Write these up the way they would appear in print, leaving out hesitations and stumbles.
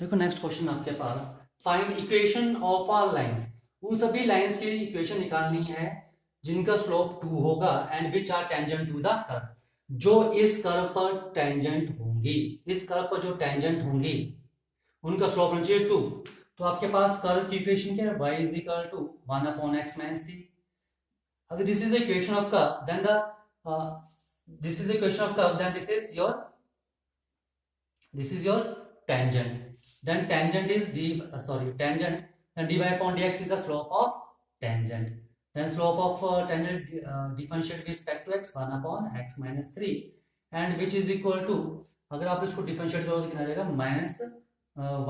देखो next question आपके पास, find equation of are lines. उन सभी लाइंस की इक्वेशन निकालनी है जिनका स्लोप 2 होगा and which are tangent to the curve. जो इस कर्व पर टेंजेंट होंगी, इस कर्व पर जो टेंजेंट होंगी उनका स्लोप होना चाहिए 2। तो आपके पास कर्व की इक्वेशन क्या है, y is equal to 1 upon x minus 3। अगर this is the equation of curve then this is the equation of curve then this is your tangent. Then tangent is tangent, then dy upon dx is the slope of tangent. Then slope of tangent differentiate with respect to x 1 upon x minus 3 and which is equal to, अगर आप इसको differentiate करोगे तो कितना आ जाएगा, minus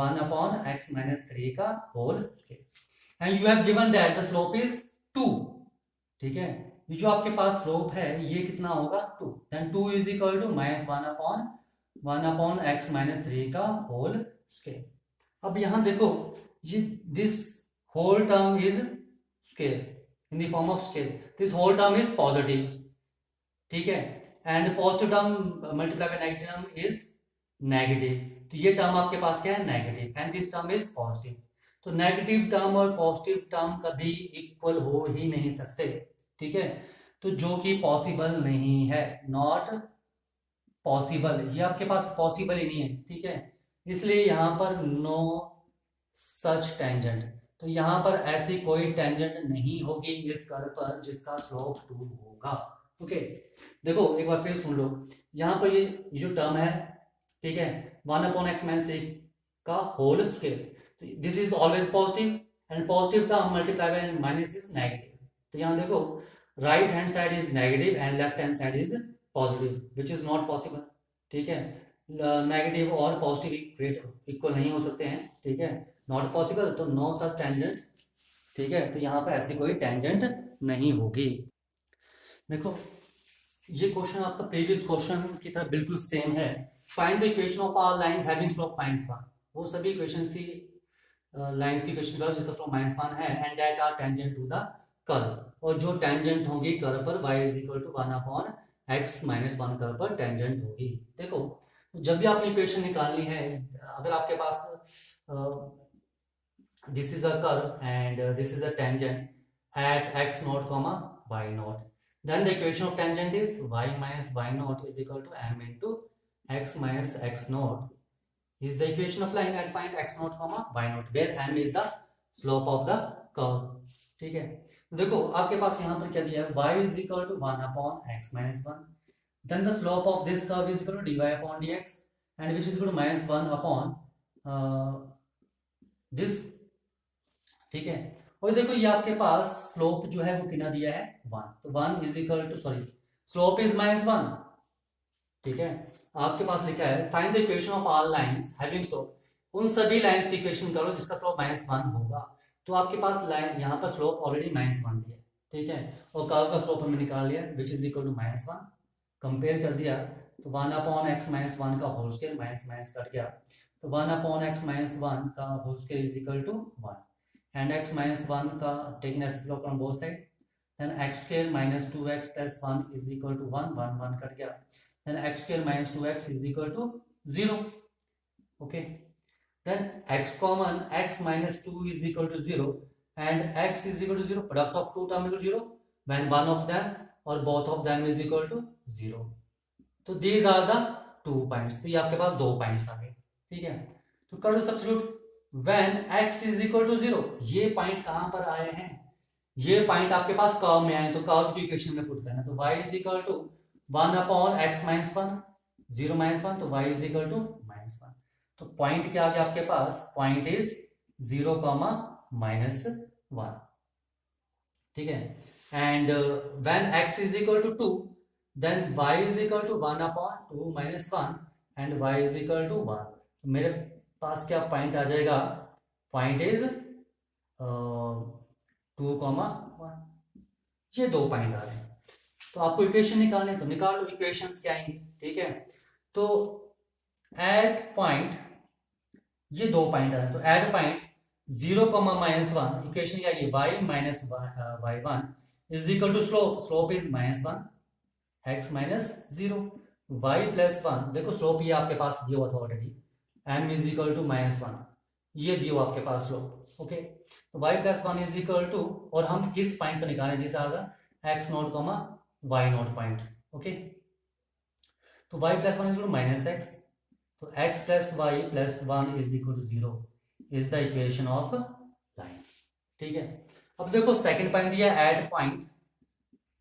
1 upon x minus 3 का whole square and you have given that the slope is 2। ठीक है, ये जो आपके पास स्लोप है ये कितना होगा 2। Then 2 is equal to minus 1 upon x minus 3 का होल स्क्वायर। अब यहां देखो ये this whole term is square in the form of square, this whole term is positive. ठीक है, and positive term multiply by negative term is negative, तो ये term आपके पास क्या है, negative, and this term is positive. तो negative term और पॉजिटिव टर्म कभी इक्वल हो ही नहीं सकते। ठीक है, तो जो कि पॉसिबल नहीं है, नॉट पॉसिबल, ये आपके पास पॉसिबल ही नहीं है। ठीक है, इसलिए यहां पर नो सच टेंजेंट, तो यहां पर ऐसी कोई टेंजेंट नहीं होगी इस कर्व पर जिसका स्लोप 2 होगा। ओके, देखो एक बार फिर सुन लो, यहां पर ये जो टर्म है, ठीक है, 1 अपॉन एक्स माइनस 3 का whole square, this is always positive and positive term multiply by minus is negative. तो यहां देखो right hand side is negative and left hand side is positive which is not possible. ठीक है, negative और positive equal नहीं हो सकते हैं। ठीक है, नॉट पॉसिबल, तो नो सच टेंजेंट। ठीक है, तो यहाँ पर ऐसी कोई टेंजेंट नहीं होगी। देखो ये क्वेश्चन आपका प्रीवियस क्वेश्चन की तरह बिल्कुल सेम है। Find the equation of are lines having slope -1। वो सभी इक्वेशंस की लाइंस की इक्वेशन करो जिसका स्लोप -1 है and that are tangent to the curve, और जो टेंजेंट होंगी कर्व पर y is equal to 1 upon x minus 1 curve पर टेंजेंट होगी। देखो जब भी आपने इक्वेशन निकालनी है, अगर आपके पास this is a curve and this is a tangent at x not comma y not, then the equation of tangent is y minus y naught is equal to m into x minus x naught is the equation of line at point x naught comma y naught where m is the slope of the curve। ठीक है, देखो आपके पास यहाँ पर क्या दिया है, y is equal to 1 upon x minus 1, then the slope of this curve is equal to dy upon dx and which is equal to minus 1 upon this। ठीक है, और देखो ये आपके पास स्लोप जो है वो कितना दिया है 1, तो 1 is equal to slope is -1। ठीक है, आपके पास लिखा है find the equation of all lines having slope. उन सभी लाइंस की इक्वेशन करो जिसका स्लोप -1 होगा। तो आपके पास लाइन यहाँ पर स्लोप ऑलरेडी -1 दिया है। ठीक है, और कर्व का स्लोप हमने निकाल लिया which is equal to -1, compare कर दिया तो 1 अपॉन एक्स माइनस 1 का whole square, minus minus cut गया, तो 1 अपॉन एक्स माइनस 1 का whole square is equal to 1 and x minus 1 का taking as slope on both side, then x square minus 2x plus 1 is equal to 1, 1 1 cut गया, then x square minus 2x is equal to 0। okay, then x common, x minus 2 is equal to 0 and x is equal to 0, product of two term equal to 0 when one of them or both of them is equal to 0। तो these are the 2 points, तो ये आपके पास 2 points आ गए। ठीक है, तो कर दो substitute when x is equal to 0। ये पॉइंट कहां पर आए हैं, ये पॉइंट आपके पास कर्व में आए, तो कर्व की इक्वेशन में पुट करना, तो y is equal to 1 upon x minus 1, 0 minus 1, तो y is equal to -1। तो पॉइंट क्या आ गया आपके पास, पॉइंट इज 0, -1। ठीक है, and when x is equal to 2 then y is equal to 1 upon 2 minus 1 and y is equal to 1। तो मेरे पास क्या पॉइंट आ जाएगा, पॉइंट इज 2,1। ये 2 पॉइंट आ रहे हैं, तो आपको इक्वेशन निकालने, तो निकाल लो इक्वेशंस क्या आएंगे। ठीक है, तो एट पॉइंट ये 2 पॉइंट आ रहे हैं, तो एट पॉइंट 0, -1 इक्वेशन क्या है, y minus y1 is equal to slope is -1 x minus 0, y plus 1, देखो स्लोप ये आपके पास दिया हुआ था already, m is equal to -1, ये दियो आपके पास स्लोप। ओके, तो y plus 1 is equal to, और हम इस पॉइंट को निकालें, this are the x0 comma y0 point. Okay, तो y plus 1 is equal to -x, तो x plus y plus 1 is equal to 0 is the equation of line. ठीक है, अब देखो सेकंड पॉइंट दिया एट पॉइंट,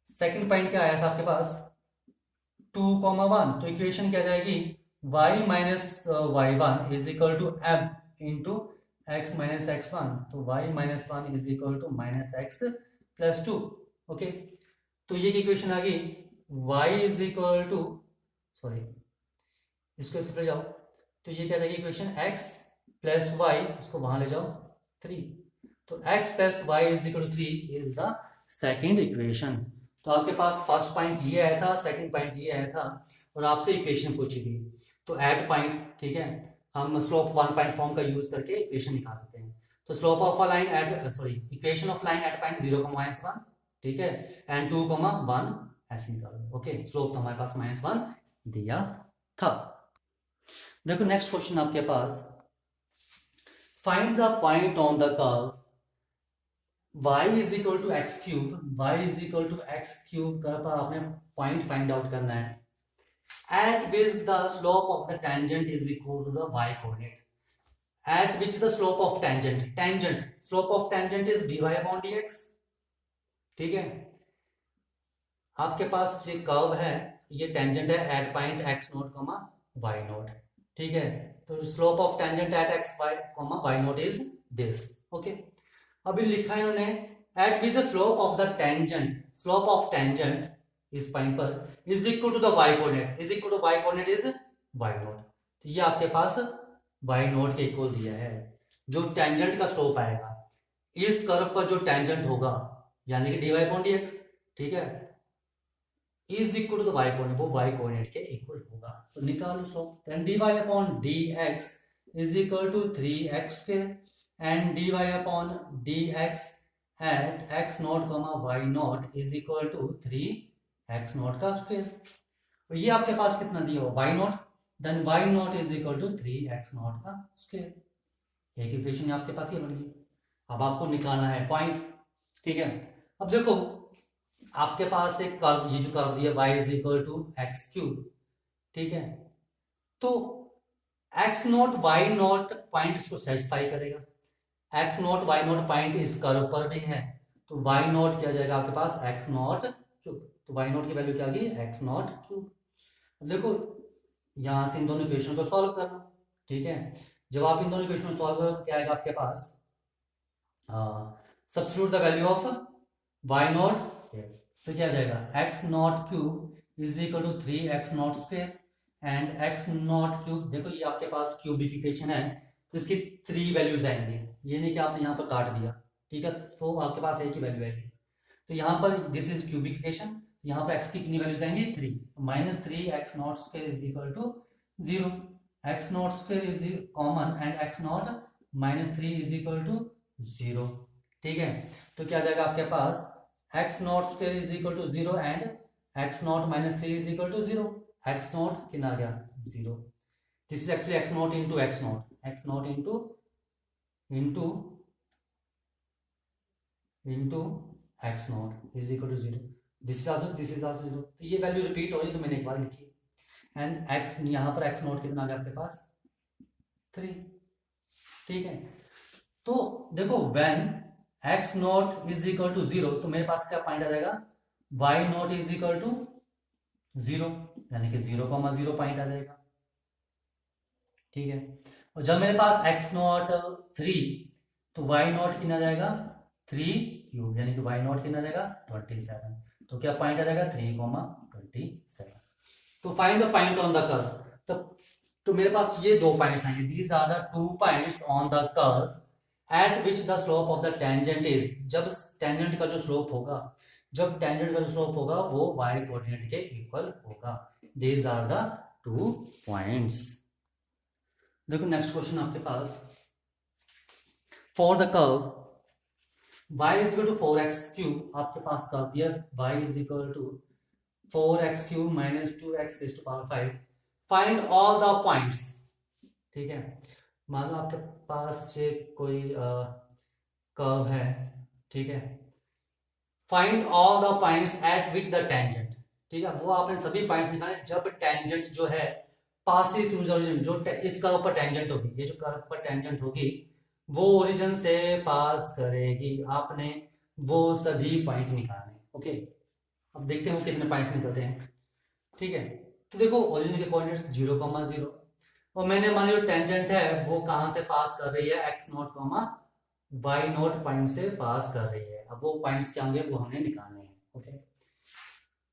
सेकंड पॉइंट क्या आया था आपके पास 2,1, तो इक्वेशन क्या जाएगी y minus y1 is equal to m into x minus x1, तो y minus 1 is equal to minus x plus 2। Okay, तो ये इक्वेशन आ गई y is equal to, sorry इसको इस पर जाओ, तो ये क्या जाएगी इक्वेशन x प्लस y, इसको वहां ले जाओ 3, तो x plus y is equal to 3 is the second equation. तो आपके पास फर्स्ट पॉइंट ये आया था, सेकंड पॉइंट ये आया था, और आपसे इक्वेशन पूछी थी। तो एट पॉइंट, ठीक है, हम स्लोप 1 पॉइंट फॉर्म का यूज करके इक्वेशन निकाल सकते हैं। तो slope of a line at, sorry equation of line at point 0, -1, ठीक है, एंड 2,1 ऐसे निकालो। ओके, स्लोप तो हमारे पास -1 दिया था। देखो नेक्स्ट क्वेश्चन आपके पास, find the point on the curve y is equal to x cube, y is equal to x cube का आपने पॉइंट फाइंड आउट करना है at which the slope of the tangent is equal to the y coordinate, at which the slope of tangent slope of tangent is dy upon dx। ठीक है, आपके पास ये curve है, ये टेंजेंट है at point x0, y0, ठीक है, तो slope of tangent at x, y0 is this. Okay, अभी लिखा है इन्होंने at which the slope of the tangent, slope of tangent इस पॉइंट पर is equal to the y coordinate, is equal to y coordinate is y0, तो ये आपके पास y0 के इक्वल दिया है। जो टेंजेंट का स्लोप आएगा इस कर्व पर, जो टेंजेंट होगा यानी कि dy अपॉन dx, ठीक है, is equal to the y coordinate, वो y कोऑर्डिनेट के इक्वल होगा। तो निकालो slope, then dy upon dx is equal to 3x square and dy upon dx at x0, y0 is equal to 3x0 का square. तो ये आपके पास कितना दिया हो y0, then y0 is equal to 3x0 का स्क्वायर। एक इक्वेशन आपके पास ये बन गई। अब आपको निकालना है पॉइंट। ठीक है, अब देखो आपके पास एक कर्व, ये जो कर्व दिया y is equal to x cube, ठीक है, तो x0 y0 पॉइंट इसको सेटिस्फाई करेगा। x0 y0 पॉइंट इस कर्व पर भी है, तो y0 क्या जाएगा आपके पास x0 क्यूब, तो y0 की वैल्यू क्या आ गई x0 क्यूब। देखो यहां से इन दोनों इक्वेशन को सॉल्व करना, ठीक है, जब आप इन दोनों इक्वेशन को सॉल्व करो क्या आएगा आपके पास, substitute the value of y0, तो क्या जाएगा x0 cube is equal to 3x0 square and x0 cube. देखो ये आपके पास क्यूबिक इक्वेशन है, तो इसकी 3 वैल्यूज आएंगे, ये नहीं कि आपने यहाँ पर काट दिया, ठीक है, तो आपके पास एक ही वैल्यू आएगी। तो यहाँ पर दिस इज क्यूबिक इक्वेशन, यहाँ पर x की कितनी वैल्यूज आएंगी 3, -3x0 square is equal to 0, x0 square is common and x0 -3 is equal to 0। ठीक है, तो क्या जाएगा आपके पास x0 square is equal to 0 and x0 -3 is equal to 0, x0 कितना आ गया 0, this is actually x0 into x0, x0 into x0 is equal to 0, this is also 0। तो ये वैल्यू रिपीट हो रही, तो मैंने एक बार लिखी एंड x यहाँ पर x0 कितना आ गया आपके पास 3। ठीक है, तो देखो when x0 is equal to 0, तो मेरे पास क्या पॉइंट आ जाएगा y0 इज इक्वल टू 0, यानी कि 0,0 पॉइंट आ जाएगा। ठीक है, और जब मेरे पास x0 3, तो y0 कितना जाएगा 3 क्यूब, यानी कि y0 कितना जाएगा 27, तो क्या पॉइंट आ जाएगा 3,27। तो find the point on the curve, तो मेरे पास ये 2 पॉइंट्स आएंगे, these are the 2 points on the curve at which the slope of the tangent is, जब टेंजेंट का जो स्लोप होगा, जब टेंजेंट का जो स्लोप होगा वो y कोऑर्डिनेट के इक्वल होगा। These are the 2 points. देखो नेक्स्ट क्वेश्चन आपके पास, for the curve y is equal to 4x cube, आपके पास कर्व दिया y is equal to 4x cube -2x raised to power 5, find all the points ठीक है। मान लो आपके पास ये कोई कर्व है, ठीक है। Find all the points at which the tangent, ठीक है, वो आपने सभी पॉइंट्स निकाले जब टेंजेंट जो है पासिस थ्रू द ओरिजिन, जो इस कर्व पर टेंजेंट होगी, ये जो कर्व पर टेंजेंट होगी वो ओरिजिन से पास करेगी। आपने वो सभी पॉइंट निकालने, ओके। अब देखते हैं वो कितने पॉइंट्स निकलते हैं, ठीक है। तो देखो ओरिजिन के कोऑर्डिनेट्स 0,0 और मैंने मान लो टेंजेंट है वो कहां से पास कर रही है, x0, y0 पॉइंट से पास कर रही है। अब वो पॉइंट्स क्या होंगे वो हमें निकालने हैं, ओके।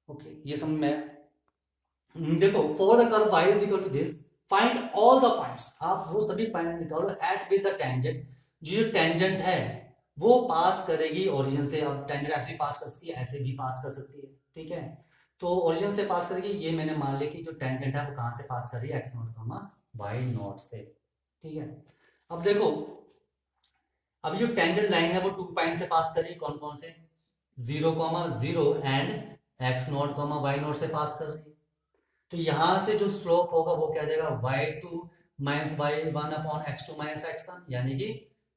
ओके, ये समझ में। देखो for the curve y is equal to this, find all the points, आप वो सभी पॉइंट निकालो एट विच द टेंजेंट, जो टेंजेंट है वो पास करेगी ओरिजिन से। अब टेंजेंट ऐसे भी पास कर सकती है, ऐसे भी पास कर सकती है, ठीक है। तो ओरिजिन से पास करेगी, ये मैंने मान लिया कि जो टेंजेंट है वो कहां से पास कर रही है, x0, y0 से, ठीक है। अब देखो अभी जो टेंजेंट लाइन है वो 2 पॉइंट से पास कर रही है, कौन कौन से, 0,0 एंड x0, y0 से पास कर रही है। तो यहां से जो स्लोप होगा वो क्या जाएगा, y2 minus y1 upon x2 minus x1, यानी कि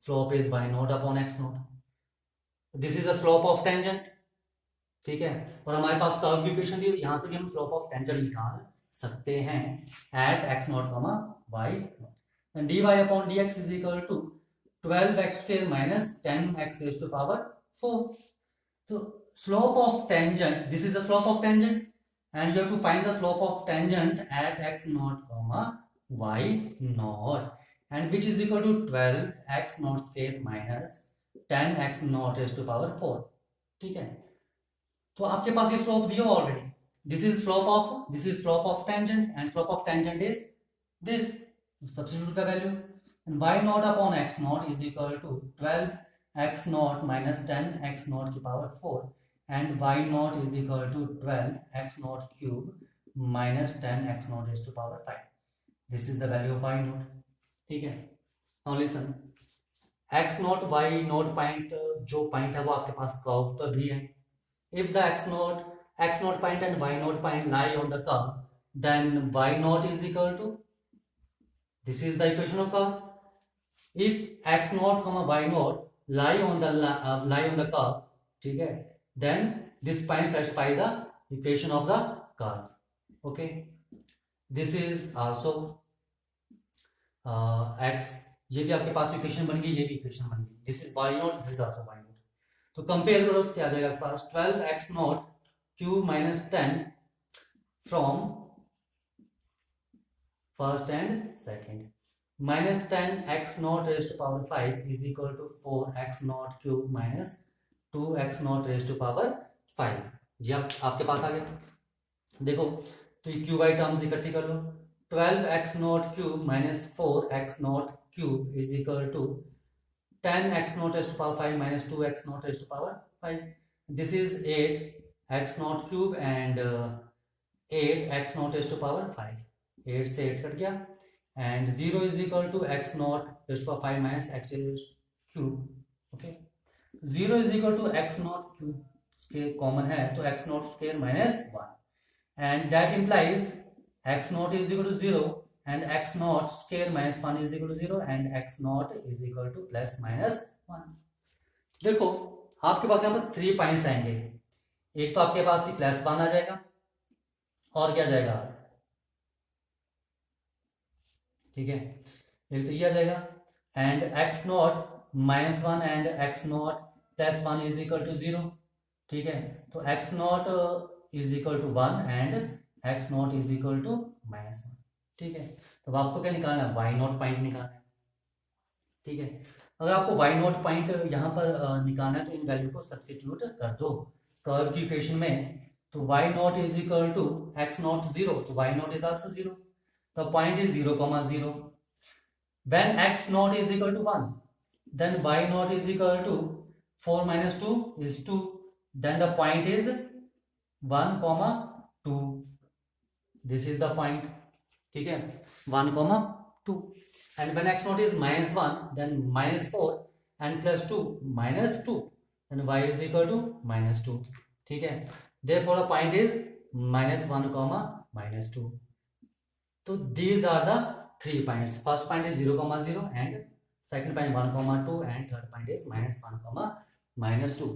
slope is y0 upon x0। This is the slope of tangent, ठीक है। और हमारे पास कर्व की इक्वेशन दी, यहां से भी हम स्लोप ऑफ टेंजेंट निकाल सकते हैं at x0, y0। dy upon dx is equal to 12x² minus 10x raise to power 4। तो slope of tangent, this is the slope of tangent and you have to find the slope of tangent at x0, y0, and which is equal to 12x0² minus 10x0 raised to power 4, ठीक है। तो आपके पास ये slope दिया already, this is slope of tangent and slope of tangent is this, substitute का value, y0 upon x0 is equal to 12x0 minus 10x0 की power 4 and y0 is equal to 12x0 cube minus 10x0 raise to power 5। This is the value of y0, ठीक है। Now listen, x0 y0 point, जो point है वो आपके पास curve पर भी है। If the x0 point and y0 point lie on the curve, then y0 is equal to, this is the equation of curve. If x0, y0 lie on the curve, ठीक है, then this point satisfy the equation of the curve, okay. This is also x, ये भी आपके पास equation बन गई, ये भी इक्वेशन बन गई, this is y0, this is also y0। तो कंपेयर करो तो क्या आ जाएगा आपके पास, 12x0 cube minus 10 from first and second minus 10x0 raise to power 5 is equal to 4x0 cube minus 2x0 raise to power 5। ये आपके पास आ गया। देखो तो ये क्यूब वाई टर्म्स इकट्ठी कर लो, 12x0 cube minus 4x0 cube is equal to 10x0 raised to power 5 minus 2x0 raised to power 5. This is 8x0 cube and 8x0 raised to power 5. 8 से 8 कट गया and 0 is equal to x0 raised to power 5 minus x cube. Okay. 0 is equal to x0 cube के common है तो x0 square minus 1 and that implies x0 is equal to 0 and x0 square minus 1 is equal to 0 and x0 is equal to plus minus 1। देखो आपके पास यहाँ पर 3 points आएंगे, एक तो आपके पास प्लस 1 आ जाएगा और क्या जाएगा, ठीक है, एक तो ये आ जाएगा and x0 minus 1 and x0 plus 1 is equal to 0, ठीक है। तो x0 is equal to 1 and x0 is equal to minus 1, ठीक है। तो आपको क्या निकालना है, y0 पॉइंट निकालना है, ठीक है। अगर आपको y0 पॉइंट यहाँ पर निकालना है तो इन वैल्यू को सब्स्टिट्यूट कर दो कर्व की इक्वेशन में। तो y0 is equal to x0 0, तो y0 is also 0, the point is 0,0। When x0 is equal to 1 then y0 is equal to 4 minus 2 is 2, then the point is 1, 2, this is the point, ठीक है, 1, 2 and when x0 is minus 1 then minus 4 and plus 2 minus 2 then y is equal to minus 2, ठीक है। therefore the point is minus 1, minus 2। तो these are the 3 points, first point is 0,0 and second point 1,2 and third point is -1, -2।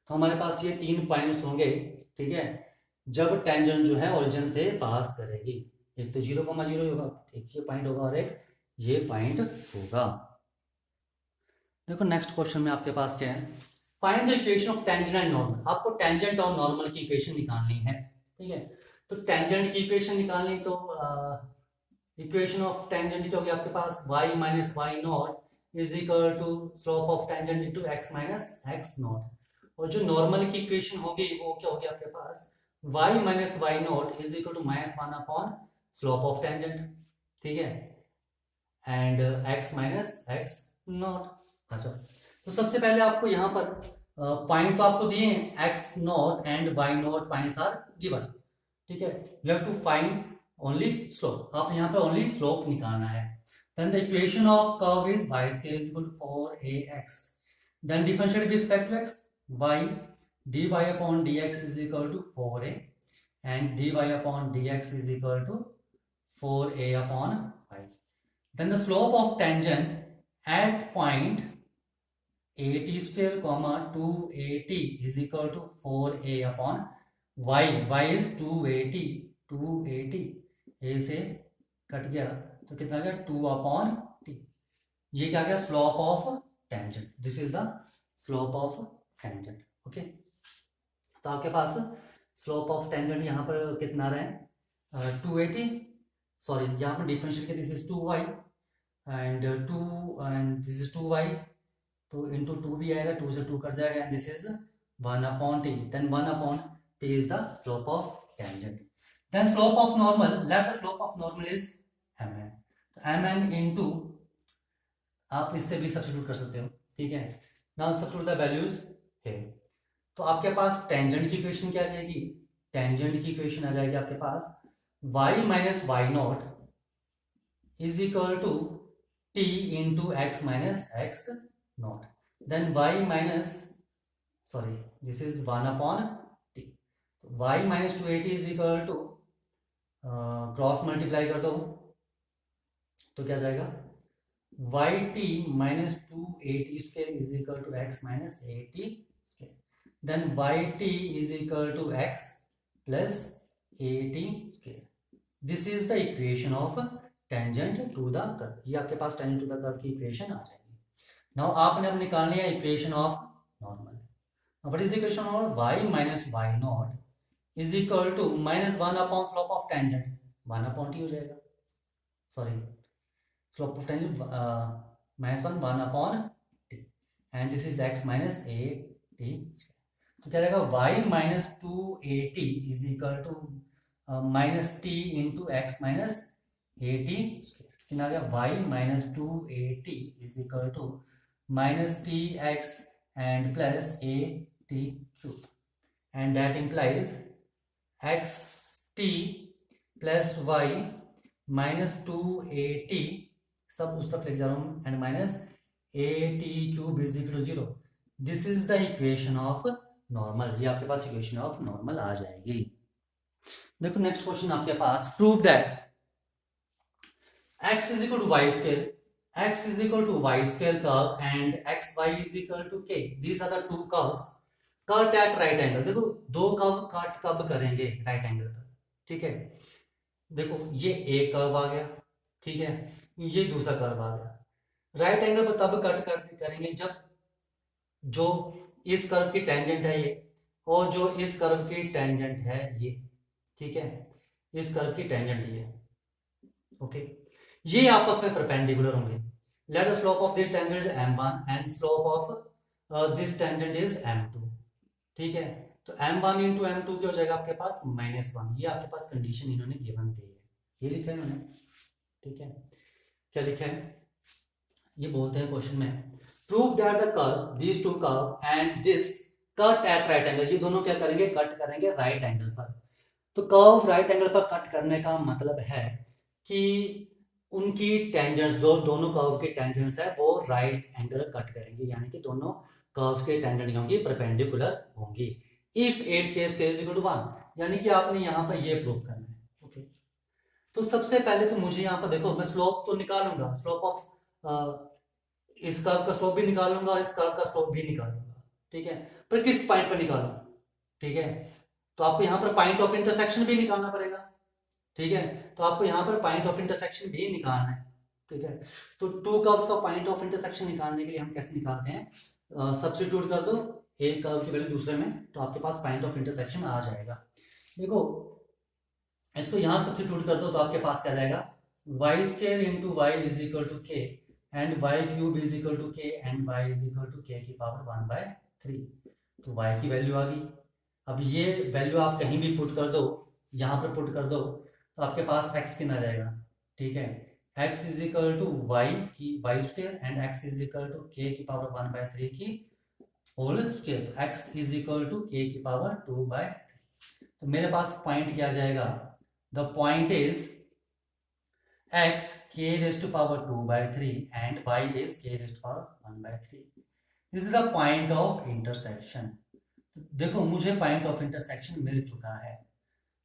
तो हमारे पास ये 3 points होंगे, ठीक है, जब टेंजेंट जो है ओरिजिन से पास करेगी। एक तो 0,0 होगा, एक ये पॉइंट होगा और एक ये पॉइंट होगा। देखो नेक्स्ट क्वेश्चन में आपके पास क्या है, find the equation of tangent and normal. आपको टेंजेंट और नॉर्मल की इक्वेशन निकालनी है, ठीक है। तो टेंजेंट की इक्वेशन निकालनी, तो इक्वेशन ऑफ टेंजेंट क्या होगी आपके पास, y minus y not is equal to slope of tangent into x minus x not. और जो नॉर्मल की इक्वेशन होगी वो क्या होगी आपके पास, y minus y not is equal to -1 upon slope of tangent, ठीक है, and x minus x not. अच्छा, तो सबसे पहले आपको यहाँ पर पॉइंट तो आपको दिए हैं, x not and y not points are given, ठीक है। You have to find only slope, आप यहाँ पे ओनली स्लोप निकालना है। Then the equation of curve is y square is equal to 4ax, then differentiate with respect to x, y dy upon dx is equal to 4a and dy upon dx is equal to 4a upon y. Then the slope of tangent at point at square comma 2at is equal to 4a upon y. Y is 280, 280 a से cut गया तो कितना आ गया 2 upon t। ये क्या गया, slope of tangent. This is the slope of tangent, okay. तो आपके पास स्लोप ऑफ टेंजेंट यहाँ पर कितना आ रहा है 280, सॉरी यहाँ पर डिफरेंशियल के this is 2y and 2 and this is 2y, तो इनटू 2 भी आएगा, 2 से 2 कट जाएगा and this is 1 upon t, then 1 upon t is the slope of tangent. Then slope of normal, let the slope of normal is mn, तो mn into, आप इससे भी substitute कर सकते हो, ठीक है। नाउ सब्स्टिट्यूट द वैल्यूज है, तो आपके पास टेंजेंट की इक्वेशन क्या आ जाएगी, टेंजेंट की इक्वेशन आ जाएगी आपके पास y minus y not is equal to t into x minus x not, then y minus, sorry this is 1 upon t, y minus 280 is equal to, cross multiply कर दो तो क्या जाएगा, y t minus 280 square is equal to x minus 80 square, then y t is equal to x plus 80 square. This is the equation of tangent to the curve. ये आपके पास tangent to the curve की equation आ जाएगी। Now आपने अब निकालनी है equation of normal. What is equation of y minus y not is equal to -1 upon slope of tangent, 1 upon t हो जाएगा, sorry slope of tangent -1 upon t and this is x minus a t, तो क्या जाएगा y minus 280 is equal to minus t into x minus a T square, कितना आ गया y minus 280 is equal to minus t x and plus a t cube, and that implies x t plus y minus 280 सब उस तक लेके जा रहा हूँ and minus a t cube is equal to 0। This is the equation of normal. ये आपके पास इक्वेशन ऑफ नॉर्मल आ जाएगी। देखो नेक्स्ट क्वेश्चन आपके पास, prove that x is equal to y square, x is equal to y square curve and x y is equal to k, these are the two curves cut at right angle. देखो दो curve cut कब करेंगे, right angle पर, ठीक है। देखो ये एक कर्व आ गया, ठीक है, ये दूसरा कर्व आ गया। राइट एंगल पर तब कट करेंगे जब जो इस कर्व की टेंजेंट है ये और जो इस कर्व की टेंजेंट है ये, ठीक है, इस कर्व की टेंजेंट ये, ओके, ये आपस में परपेंडिकुलर होंगे। Late the slope of this tangent is m1 and slope of this tangent is m2, ठीक है। तो m1 इंटू m2 क्या हो जाएगा आपके पास -1। ये आपके पास कंडीशन इन्होंने गिवन दी है, ये लिखा है इन्होंने, ठीक है। क्या लिखा है, ये बोलते हैं क्वेश्चन में, prove that the curve this to curve and this cut at right angle, ये दोनों क्या करेंगे, कट करेंगे राइट एंगल पर। तो कर्व राइट एंगल पर कट करने का मतलब है कि उनकी टेंजेंट्स, जो दोनों कर्व की टेंजेंट्स है वो राइट एंगल कट करेंगे, यानी कि दोनों कर्व के टेंजेंट होंगी परपेंडिकुलर होंगी। If 8 k is equal to 1, यानी कि आपने यहाँ पर ये प्रूव करना है, ओके। तो सबसे पहले तो मुझे यहाँ पर देखो, मैं स्लोप तो निकालूंगा, स्लोप ऑफ इस कर्व का स्लोप भी निकालूंगा और इस कर्व का स्लोप भी निकालूंगा, ठीक है। पर किस पॉइंट पर निकालूं, ठीक है। तो आपको यहाँ पर पॉइंट ऑफ इंटरसेक्शन भी निकालना पड़ेगा, ठीक है। तो आपको यहाँ पर पॉइंट ऑफ इंटरसेक्शन भी निकालना है, ठीक है। तो टू कर्व्स का पॉइंट ऑफ इंटरसेक्शन निकालने के लिए हम कैसे निकालते हैं, सब्स्टिट्यूट कर दो एक कर्व की वैल्यू दूसरे में, तो आपके पास पॉइंट ऑफ इंटरसेक्शन आ जाएगा। देखो इसको यहाँ सब्स्टिट्यूट कर दो तो आपके पास क्या जाएगा, y square into y is equal to k and y cube is equal to k and y is equal to k की पावर 1/3। तो वाई की वैल्यू आ गई। अब ये वैल्यू आप कहीं भी पुट कर दो, यहाँ पर पुट कर दो, तो आपके पास x कितना आ जाएगा, ठीक है। x is equal to y की y square and x is equal to k की पावर 1/3 की होल स्क्वायर। तो x is equal to k की पावर 2/3। तो मेरे पास पॉइंट क्या आ जाएगा, the point is x k raised to power 2/3 and y is k raised to power 1/3. This is the point of intersection. देखो मुझे पॉइंट ऑफ इंटरसेक्शन मिल चुका है,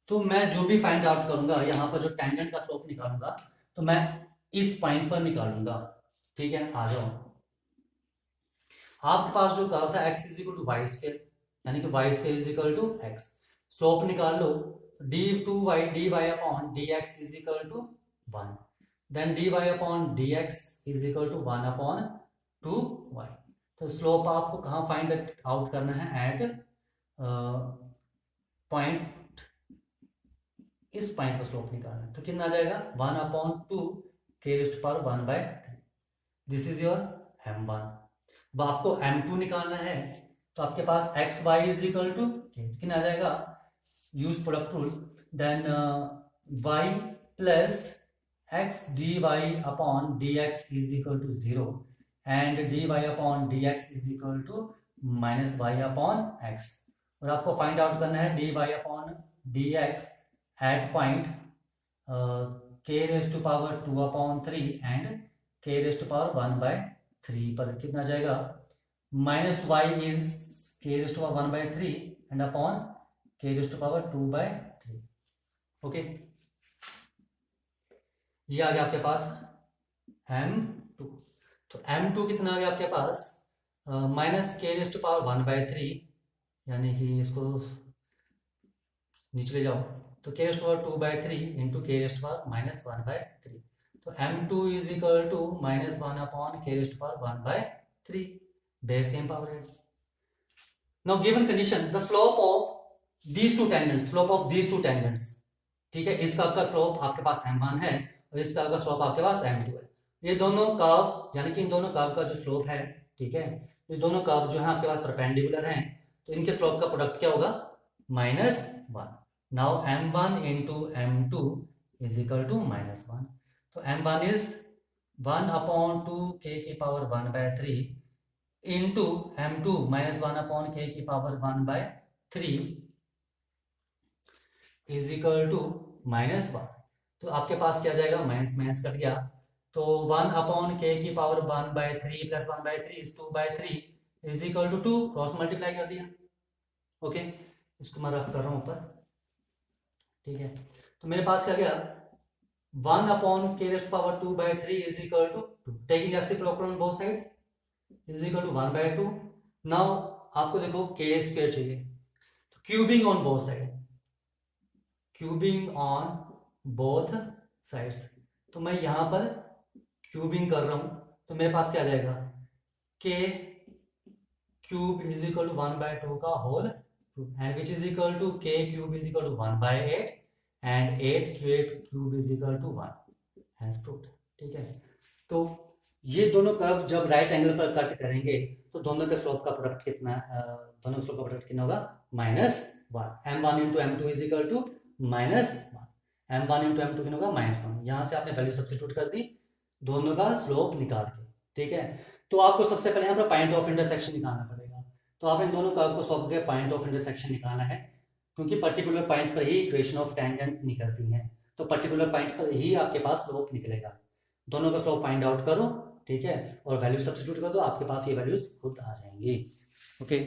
तो मैं जो भी फाइंड आउट करूंगा, यहाँ पर जो टेंजेंट का स्लोप निकालूंगा, तो मैं इस पॉइंट पर निकालूंगा, ठीक है। आ जाओ, आपके पास जो कर्व था x is equal to y square, यानी कि y square is equal to x, slope निकाल लो, d2y dy upon dx is equal to 1, then dy upon dx is equal to 1 upon 2y। तो स्लोप आपको कहाँ find out करना है, at point, इस पॉइंट पर स्लोप निकालना है। तो कितना आ जाएगा, 1 upon 2 k raised to power 1/3। This is your m1। अब आपको m2 निकालना है, तो आपके पास x y is equal to कितना आ जाएगा, use product rule, then y plus x dy upon dx is equal to 0 and dy upon dx is equal to minus y upon x। और आपको फाइंड आउट करना है dy upon dx at point k raised to power 2 upon 3 and k raised to power 1/3 पर कितना जाएगा, minus y is k raised to power 1/3 and upon k raised to power 2/3। Okay, ये आ गया आपके पास m2। तो m2 कितना आ गया आपके पास, minus k raised to power 1/3, यानी कि इसको नीचे ले जाओ, तो k raised to power 2/3 into k raised to power minus 1/3। तो m2 is equal to minus 1 upon k raised to power 1/3, the same power. Now given condition, the slope of these two tangents, slope of these two tangents, ठीक है। इस curve का slope आपके पास m1 है और इस curve का slope आपके पास m2 है। ये दोनों कर्व, यानी कि इन दोनों कर्व का जो स्लोप है, ठीक है, ये दोनों कर्व जो है आपके पास परपेंडिकुलर हैं, तो इनके स्लोप का प्रोडक्ट क्या होगा, -1। Now m1 into m2 is equal to -1। तो m1 इज 1 अपॉन 2 k की power 1/3 into m2 -1 upon k की पावर 1/3 इज इक्वल टू -1। तो आपके पास क्या जाएगा, माइनस माइनस कट गया, तो 1 अपॉन k की power 1/3 plus 1/3 is 2/3 is equal to 2, cross multiply कर दिया। ओके, इसको मैं रफ कर रहा हूं ऊपर, ठीक है। तो मेरे पास क्या गया, 1 upon k raised power 2/3 is equal to 2, taking reciprocal on both side is equal to 1/2। Now आपको देखो k स्क्वायर चाहिए, तो cubing on both side, cubing on both sides, तो मैं यहां पर क्यूबिंग कर रहा हूं, तो मेरे पास क्या आ जाएगा, k cube is equal to 1/2 का whole and which is equal to k cube is equal to 1/8 and 8 cube is equal to 1, hence proved. ठीक है, तो ये दोनों कर्व जब राइट एंगल पर कट करेंगे तो दोनों के स्लोप का प्रोडक्ट कितना, दोनों के स्लोप का प्रोडक्ट कितना होगा, -1। m1 into m2 is equal to -1, m1 into m2 कितना होगा, -1। यहाँ से आपने वैल्यू सब्स्टिट्यूट कर दी दोनों का स्लोप निकाल के, ठीक है। तो आपको सबसे पहले यहाँ पर पॉइंट ऑफ इंटरसेक्शन निकालना पड़ेगा, तो आप इन दोनों कर्व को सॉल्व करके पॉइंट ऑफ इंटरसेक्शन निकालना है, क्योंकि पर्टिकुलर पॉइंट पर ही इक्वेशन ऑफ टेंजेंट निकलती है, तो पर्टिकुलर पॉइंट पर ही आपके पास स्लोप निकलेगा। दोनों का स्लोप फाइंड आउट करो, ठीक है, और वैल्यू सब्स्टिट्यूट कर दो, आपके पास ये वैल्यूज खुद आ जाएंगी। ओके।